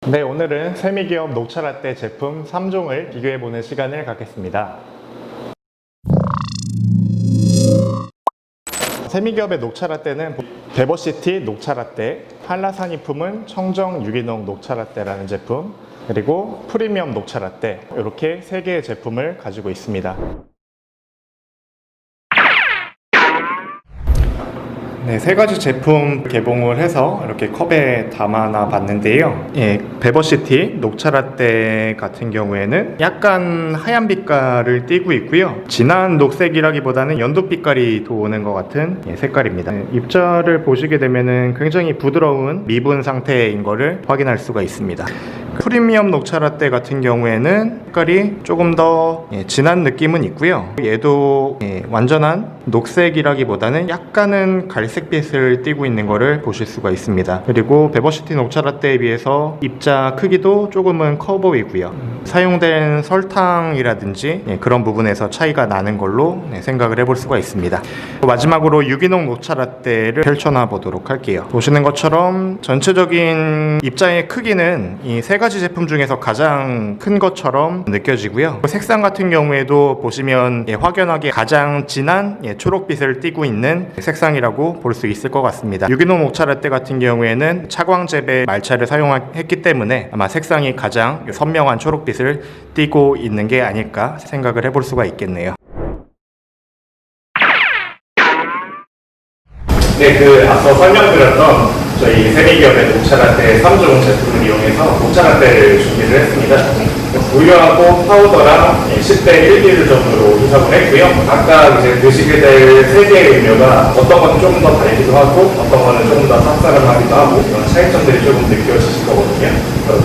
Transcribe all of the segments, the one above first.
네, 오늘은 세미기업 녹차라떼 제품 3종을 비교해보는 시간을 갖겠습니다. 세미기업의 녹차라떼는 베버시티 녹차라떼, 한라산이품은 청정 유기농 녹차라떼라는 제품, 그리고 프리미엄 녹차라떼, 이렇게 3개의 제품을 가지고 있습니다. 네, 3가지 제품 개봉을 해서 이렇게 컵에 담아놔 봤는데요. 베버시티 녹차라떼 같은 경우에는 약간 하얀 빛깔을 띠고 있고요. 진한 녹색이라기보다는 연두 빛깔이 도는 것 같은 색깔입니다. 입자를 보시게 되면은 굉장히 부드러운 미분 상태인 것을 확인할 수가 있습니다. 프리미엄 녹차라떼 같은 경우에는 색깔이 조금 더 진한 느낌은 있고요. 얘도 완전한 녹색이라기보다는 약간은 갈색빛을 띠고 있는 것을 보실 수가 있습니다. 그리고 베버시티 녹차라떼에 비해서 입자 크기도 조금은 커 보이고요. 사용된 설탕이라든지 그런 부분에서 차이가 나는 걸로 생각을 해볼 수가 있습니다. 마지막으로 유기농 녹차라떼를 펼쳐놔 보도록 할게요. 보시는 것처럼 전체적인 입자의 크기는 이 3가지 제품 중에서 가장 큰 것처럼 느껴지고요. 색상 같은 경우에도 보시면 확연하게 가장 진한 초록빛을 띠고 있는 색상이라고 볼 수 있을 것 같습니다. 유기농 녹차라떼 같은 경우에는 차광재배 말차를 사용했기 때문에 아마 색상이 가장 선명한 초록빛을 띠고 있는 게 아닐까 생각을 해볼 수가 있겠네요. 네, 앞서 설명드렸던 저희 세미기업의 녹차라떼 3종 제품을 이용해서 녹차라떼를 준비를 했습니다. 우유하고 파우더랑 10대 1비율 정도로 이석을 했고요. 각각 이제 드시게 될 3개의 음료가 어떤 건 조금 더 달기도 하고 어떤 거는 조금 더 쌉싸름하기도 하고 이런 차이점들이 조금 느껴지실 거거든요.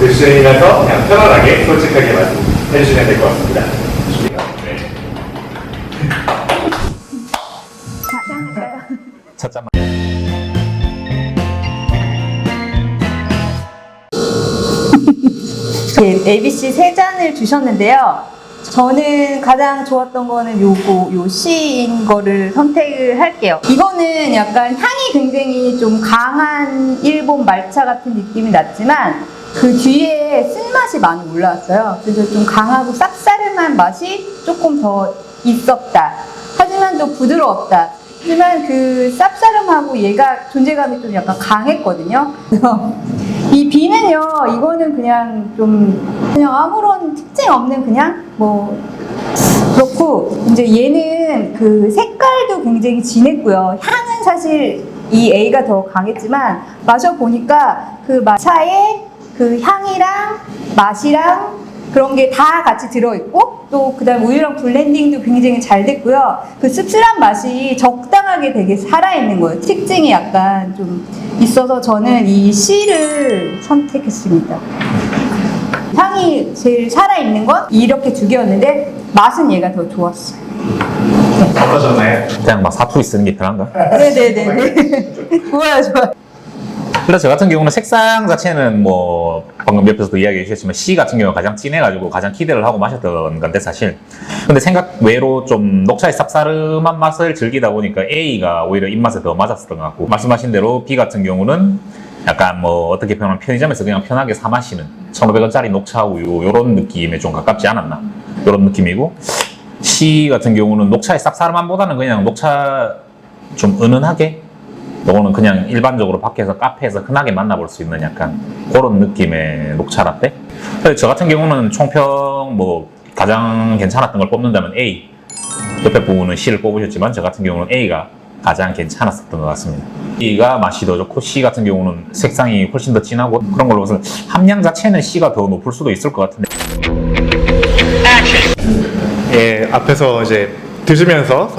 드시면서 그냥 편안하게 솔직하게 말씀해 주시면 될 것 같습니다. 잠깐만. ABC 3잔을 주셨는데요. 저는 가장 좋았던 거는 요 C인 거를 선택을 할게요. 이거는 약간 향이 굉장히 좀 강한 일본 말차 같은 느낌이 났지만 그 뒤에 쓴맛이 많이 올라왔어요. 그래서 좀 강하고 쌉싸름한 맛이 조금 더 있었다. 하지만 또 부드러웠다. 하지만 그 쌉싸름하고 얘가 존재감이 좀 약간 강했거든요. 이 B는요, 이거는 그냥 아무런 특징 없는 그냥 그렇고, 이제 얘는 그 색깔도 굉장히 진했고요. 향은 사실 이 A가 더 강했지만, 마셔보니까 그 차의 그 향이랑 맛이랑 그런 게 다 같이 들어있고, 또 그 다음 우유랑 블렌딩도 굉장히 잘 됐고요. 그 씁쓸한 맛이 적당하게 되게 살아있는 거예요. 특징이 약간 좀 있어서 저는 이 C를 선택했습니다. 향이 제일 살아있는 건 이렇게 2개였는데 맛은 얘가 더 좋았어요. 어떠셨나요? 그냥 막 사투리 쓰는 게 편한가? 네네네. 좋아요. 그래서 저 같은 경우는 색상 자체는 뭐 방금 옆에서도 이야기해 주셨지만 C 같은 경우가 가장 진해가지고 가장 기대를 하고 마셨던 건데 사실 근데 생각 외로 좀 녹차의 쌉싸름한 맛을 즐기다 보니까 A가 오히려 입맛에 더 맞았었던 것 같고 말씀하신 대로 B 같은 경우는 약간 뭐 어떻게 표현하면 편의점에서 그냥 편하게 사 마시는 1,500원짜리 녹차 우유 이런 느낌에 좀 가깝지 않았나 이런 느낌이고 C 같은 경우는 녹차의 쌉싸름함보다는 그냥 녹차 좀 은은하게 이거는 그냥 일반적으로 밖에서 카페에서 흔하게 만나볼 수 있는 약간 그런 느낌의 녹차라떼. 저 같은 경우는 총평 뭐 가장 괜찮았던 걸 뽑는다면 A. 옆에 부분은 C를 뽑으셨지만 저 같은 경우는 A가 가장 괜찮았었던 것 같습니다. B가 맛이 더 좋고 C 같은 경우는 색상이 훨씬 더 진하고 그런 걸로 봐서 함량 자체는 C가 더 높을 수도 있을 것 같은데. 앞에서 이제 드시면서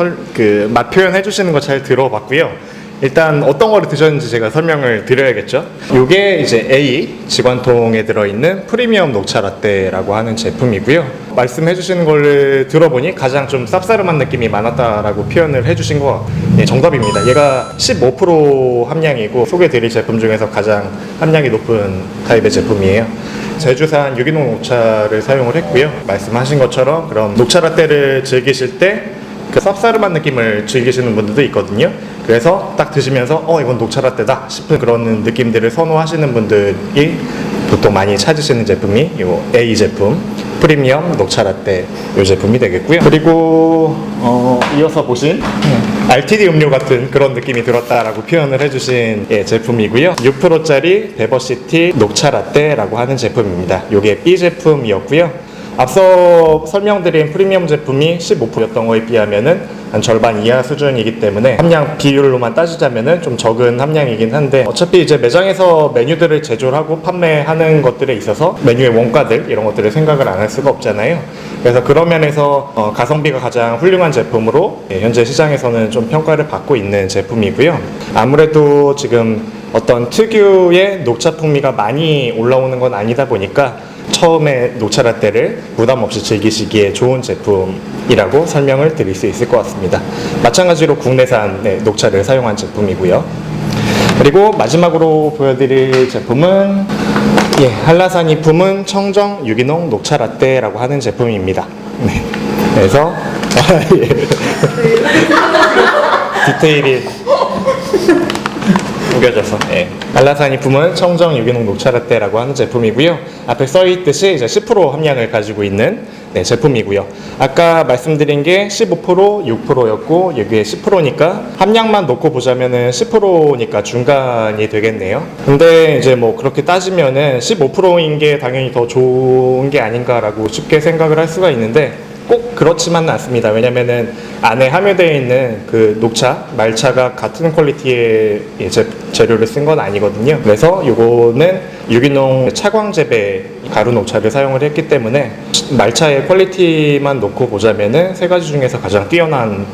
맛 표현해 주시는 거 잘 들어봤고요. 일단 어떤 거를 드셨는지 제가 설명을 드려야겠죠. 이게 이제 A 직관통에 들어있는 프리미엄 녹차라떼라고 하는 제품이고요. 말씀해 주시는 거를 들어보니 가장 좀 쌉싸름한 느낌이 많았다라고 표현을 해주신 거 정답입니다. 얘가 15% 함량이고 소개해 드릴 제품 중에서 가장 함량이 높은 타입의 제품이에요. 제주산 유기농 녹차를 사용을 했고요. 말씀하신 것처럼 그럼 녹차라떼를 즐기실 때 그 쌉싸름한 느낌을 즐기시는 분들도 있거든요. 그래서 딱 드시면서 이건 녹차라떼다 싶은 그런 느낌들을 선호하시는 분들이 보통 많이 찾으시는 제품이 요 A 제품 프리미엄 녹차 라떼 요 제품이 되겠고요. 그리고 이어서 보신 RTD 음료 같은 그런 느낌이 들었다라고 표현을 해주신 제품이고요. 6%짜리 베버시티 녹차 라떼라고 하는 제품입니다. 요게 B 제품이었고요. 앞서 설명드린 프리미엄 제품이 15%였던 거에 비하면은 한 절반 이하 수준이기 때문에 함량 비율로만 따지자면은 좀 적은 함량이긴 한데, 어차피 이제 매장에서 메뉴들을 제조하고 판매하는 것들에 있어서 메뉴의 원가들 이런 것들을 생각을 안 할 수가 없잖아요. 그래서 그런 면에서 가성비가 가장 훌륭한 제품으로 현재 시장에서는 좀 평가를 받고 있는 제품이고요. 아무래도 지금 어떤 특유의 녹차 풍미가 많이 올라오는 건 아니다 보니까 처음에 녹차 라떼를 부담 없이 즐기시기에 좋은 제품이라고 설명을 드릴 수 있을 것 같습니다. 마찬가지로 국내산 녹차를 사용한 제품이고요. 그리고 마지막으로 보여드릴 제품은 한라산이 품은 청정 유기농 녹차 라떼라고 하는 제품입니다. 네. 그래서 디테일이 우겨져서 한라산이 품은 청정 유기농 녹차 라떼라고 하는 제품이고요. 앞에 써있듯이 이제 10% 함량을 가지고 있는 제품이고요. 아까 말씀드린 게 15%, 6%였고 여기에 10%니까 함량만 놓고 보자면은 10%니까 중간이 되겠네요. 근데 이제 뭐 그렇게 따지면은 15%인 게 당연히 더 좋은 게 아닌가라고 쉽게 생각을 할 수가 있는데, 꼭 그렇지만은 않습니다. 왜냐면은 안에 함유되어 있는 그 녹차, 말차가 같은 퀄리티의 재료를 쓴 건 아니거든요. 그래서 요거는 유기농 차광 재배 가루 녹차를 사용을 했기 때문에 말차의 퀄리티만 놓고 보자면은 세 가지 중에서 가장 뛰어난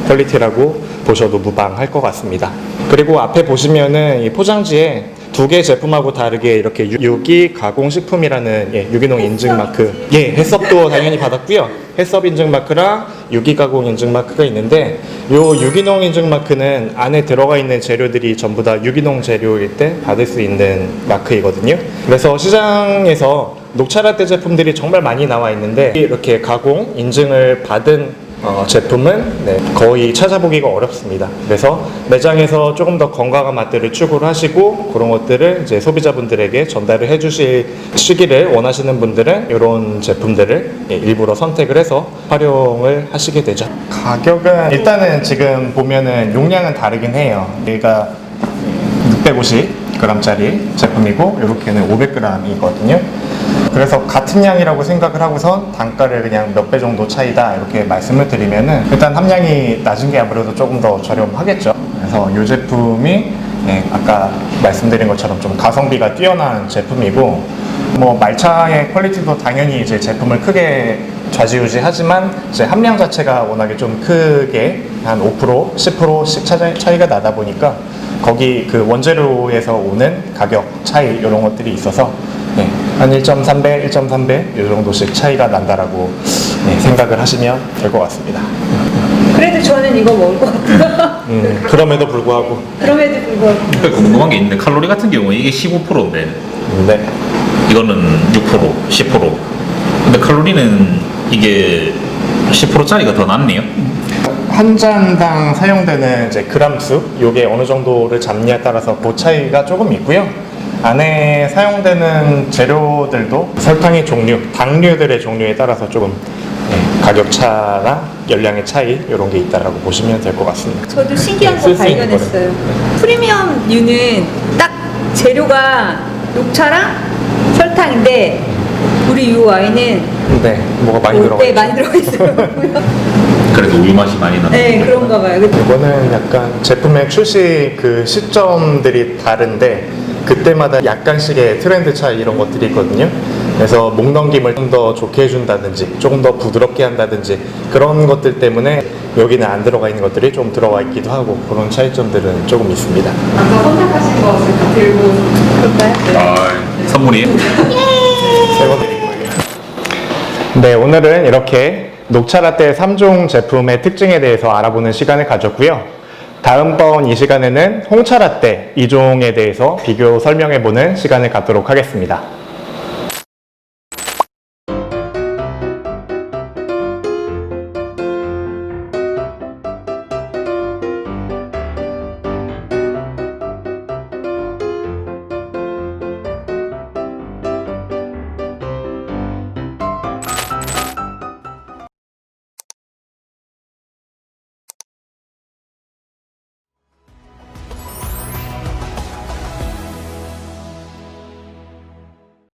퀄리티라고 보셔도 무방할 것 같습니다. 그리고 앞에 보시면은 이 포장지에 두 개 제품하고 다르게 이렇게 유기 가공식품이라는 유기농 인증 마크, 해썹도 당연히 받았고요. 해썹 인증 마크랑 유기 가공 인증 마크가 있는데, 요 유기농 인증 마크는 안에 들어가 있는 재료들이 전부 다 유기농 재료일 때 받을 수 있는 마크이거든요. 그래서 시장에서 녹차 라떼 제품들이 정말 많이 나와 있는데, 이렇게 가공 인증을 받은 제품은 거의 찾아보기가 어렵습니다. 그래서 매장에서 조금 더 건강한 맛들을 추구를 하시고 그런 것들을 이제 소비자분들에게 전달을 해주시기를 원하시는 분들은 이런 제품들을 일부러 선택을 해서 활용을 하시게 되죠. 가격은 일단은 지금 보면은 용량은 다르긴 해요. 얘가 650g짜리 제품이고 이렇게는 500g이거든요. 그래서 같은 양이라고 생각을 하고선 단가를 그냥 몇 배 정도 차이다 이렇게 말씀을 드리면은, 일단 함량이 낮은 게 아무래도 조금 더 저렴하겠죠. 그래서 이 제품이 아까 말씀드린 것처럼 좀 가성비가 뛰어난 제품이고, 뭐 말차의 퀄리티도 당연히 이제 제품을 크게 좌지우지하지만 이제 함량 자체가 워낙에 좀 크게 한 5%, 10%씩 차이가 나다 보니까 거기 그 원재료에서 오는 가격 차이 이런 것들이 있어서 한 1.3배, 1.3배 이 정도씩 차이가 난다라고 생각을 하시면 될 것 같습니다. 그래도 저는 이거 먹을 것 같아요. 그럼에도 불구하고 궁금한 게 있는데, 칼로리 같은 경우에 이게 15%인데 이거는 6%, 10%. 근데 칼로리는 이게 10%짜리가 더 낫네요. 한 잔당 사용되는 이제 그람수, 요게 어느 정도를 잡냐에 따라서 그 차이가 조금 있고요. 안에 사용되는 재료들도 설탕의 종류, 당류들의 종류에 따라서 조금 가격 차나 열량의 차이 이런 게 있다라고 보시면 될 것 같습니다. 저도 신기한 거 발견했어요. 프리미엄유는 딱 재료가 녹차랑 설탕인데 우리 이 와인은 뭐가 많이 들어가 있죠. 많이 들어가 있어요. 그래서 우유 맛이 많이 나는. 네, 그런가 봐요. 이거는 약간 제품의 출시 그 시점들이 다른데 그때마다 약간씩의 트렌드 차이 이런 것들이 있거든요. 그래서 목 넘김을 좀 더 좋게 해준다든지 조금 더 부드럽게 한다든지 그런 것들 때문에 여기는 안 들어가 있는 것들이 좀 들어가 있기도 하고, 그런 차이점들은 조금 있습니다. 아까 선택하신 거 들고 볼까요? 선물이에요? 네, 오늘은 이렇게 녹차 라떼 3종 제품의 특징에 대해서 알아보는 시간을 가졌고요. 다음번 이 시간에는 홍차 라떼 2종에 대해서 비교 설명해보는 시간을 갖도록 하겠습니다.